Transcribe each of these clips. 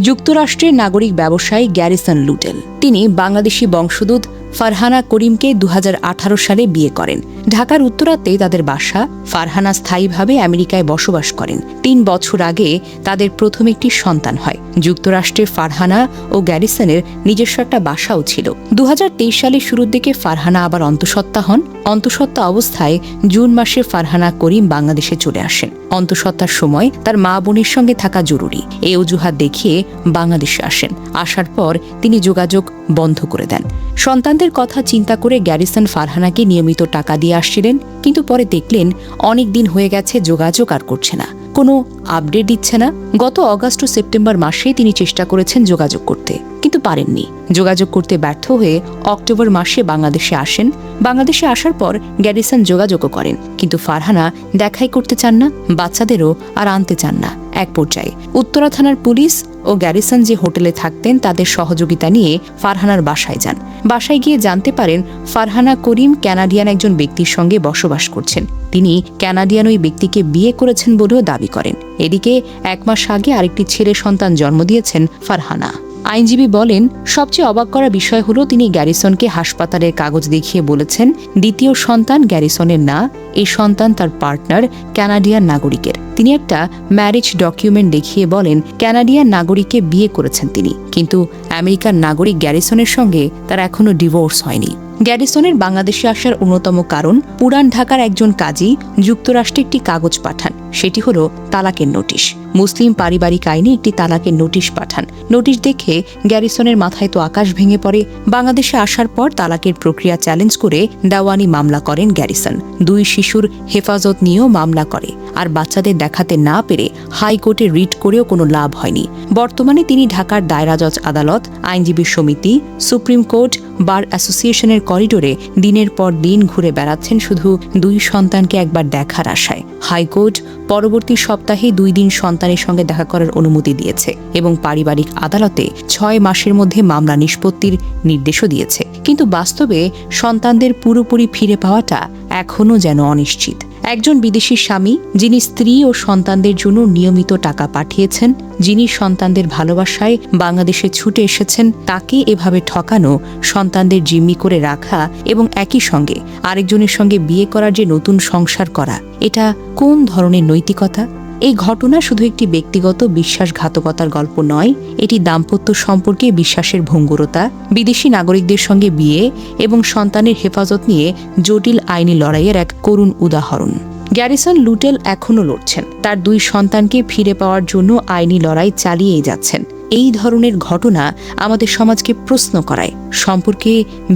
যুক্তরাষ্ট্রের নাগরিক ব্যবসায়ী গ্যারিসন লুটেল। তিনি বাংলাদেশি বংশোদ্ভূত ফারহানা করিমকে 2018 সালে বিয়ে করেন। ঢাকার উত্তরাতে তাদের বাসা। ফারহানা স্থায়ীভাবে আমেরিকায় বসবাস করেন। 3 বছর আগে তাদের প্রথম একটি সন্তান হয়। যুক্তরাষ্ট্রে ফারহানা ও গ্যারিসনের নিজস্ব একটা বাসাও ছিল। 2023 সালের শুরুর দিকে ফারহানা আবার অন্তঃসত্ত্বা হন। অন্তঃসত্ত্বা অবস্থায় জুন মাসে ফারহানা করিম বাংলাদেশে চলে আসেন। অন্তঃসত্ত্বার সময় তার মা বোনের সঙ্গে থাকা জরুরি, এই অজুহাত দেখিয়ে বাংলাদেশে আসেন। আসার পর তিনি যোগাযোগ বন্ধ করে দেন। সন্তানদের কথা চিন্তা করে গ্যারিসন ফারহানাকে নিয়মিত টাকা দিয়ে আসছিলেন, কিন্তু পরে দেখলেন অনেক দিন হয়ে গেছে, যোগাযোগ আর করছে না, কোনো আপডেট দিচ্ছে না। গত অগাস্ট ও সেপ্টেম্বর মাসে তিনি চেষ্টা করেছেন যোগাযোগ করতে, কিন্তু পারেননি। যোগাযোগ করতে ব্যর্থ হয়ে অক্টোবর মাসে বাংলাদেশে আসেন। বাংলাদেশে আসার পর গ্যারিসন যোগাযোগও করেন, কিন্তু ফারহানা দেখাই করতে চান না, বাচ্চাদেরও আর আনতে চান না। এক পর্যায়ে উত্তরা থানার পুলিশ ও গ্যারিসন যে হোটেলে থাকতেন তাদের সহযোগিতা নিয়ে ফারহানার বাসায় যান। বাসায় গিয়ে জানতে পারেন ফারহানা করিম কানাডিয়ান একজন ব্যক্তির সঙ্গে বসবাস করছেন। তিনি কানাডিয়ান ওই ব্যক্তিকে বিয়ে করেছেন বলেও দাবি করেন। এদিকে 1 মাস আগে আরেকটি ছেলে সন্তান জন্ম দিয়েছেন ফারহানা। আইনজীবী বলেন, সবচেয়ে অবাক করা বিষয় হলো তিনি গ্যারিসনকে হাসপাতালের কাগজ দেখিয়ে বলেছেন দ্বিতীয় সন্তান গ্যারিসনের না, এই সন্তান তার পার্টনার কানাডিয়ান নাগরিকের। তিনি একটা ম্যারেজ ডকুমেন্ট দেখিয়ে বলেন কানাডিয়ান নাগরিককে বিয়ে করেছেন তিনি, কিন্তু আমেরিকার নাগরিক গ্যারিসনের সঙ্গে তার এখনো ডিভোর্স হয়নি। গ্যারিসনের বাংলাদেশে আসার অন্যতম কারণ পুরান ঢাকার একজন কাজী যুক্তরাষ্ট্রে একটি কাগজ পাঠান, সেটি হলো তালাকের নোটিশ। মুসলিম পারিবারিক আইনে একটি তালাকের নোটিশ পাঠান। নোটিশ দেখে গ্যারিসনের মাথায় তো আকাশ ভেঙে পড়ে। বাংলাদেশে আসার পর তালাকের প্রক্রিয়া চ্যালেঞ্জ করে দেওয়ানি মামলা করেন গ্যারিসন। 2 শিশুর হেফাজত নিয়েও মামলা করে, আর বাচ্চাদের দেখাতে না পেরে হাইকোর্টে রিট করেও কোনো লাভ হয়নি। বর্তমানে তিনি ঢাকার দায়রা জজ আদালত, আইনজীবী সমিতি, সুপ্রিম কোর্ট, বার অ্যাসোসিয়েশনের করিডোরে দিনের পর দিন ঘুরে বেড়াচ্ছেন শুধু 2 সন্তানকে একবার দেখার আশায়। হাইকোর্ট পরবর্তী সপ্তাহে 2 দিন সন্তানের সঙ্গে দেখা করার অনুমতি দিয়েছে এবং পারিবারিক আদালতে 6 মাসের মধ্যে মামলা নিষ্পত্তির নির্দেশও দিয়েছে। কিন্তু বাস্তবে সন্তানদের পুরোপুরি ফিরে পাওয়াটা এখনও যেন অনিশ্চিত। একজন বিদেশি স্বামী, যিনি স্ত্রী ও সন্তানদের জন্য নিয়মিত টাকা পাঠিয়েছেন, যিনি সন্তানদের ভালোবাসায় বাংলাদেশে ছুটে এসেছেন, তাকে এভাবে ঠকানো, সন্তানদের জিম্মি করে রাখা এবং একই সঙ্গে আরেকজনের সঙ্গে বিয়ে করার যে নতুন সংসার করা, এটা কোন ধরনের নৈতিকতা? এই ঘটনা শুধু একটি ব্যক্তিগত বিশ্বাসঘাতকতার গল্প নয়, এটি দাম্পত্য সম্পর্কে বিশ্বাসের ভঙ্গুরতা, বিদেশি নাগরিকদের সঙ্গে বিয়ে এবং সন্তানের হেফাজত নিয়ে জটিল আইনি লড়াইয়ের এক করুণ উদাহরণ। গ্যারিসন লুটেল এখনও লড়ছেন, তার 2 সন্তানকে ফিরে পাওয়ার জন্য আইনি লড়াই চালিয়েই যাচ্ছেন। এই ধরনের ঘটনা আমাদের সমাজকে প্রশ্ন করায়, সম্পর্কে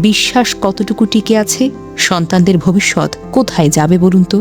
বিশ্বাস কতটুকু টিকে আছে, সন্তানদের ভবিষ্যৎ কোথায় যাবে বলুন তো?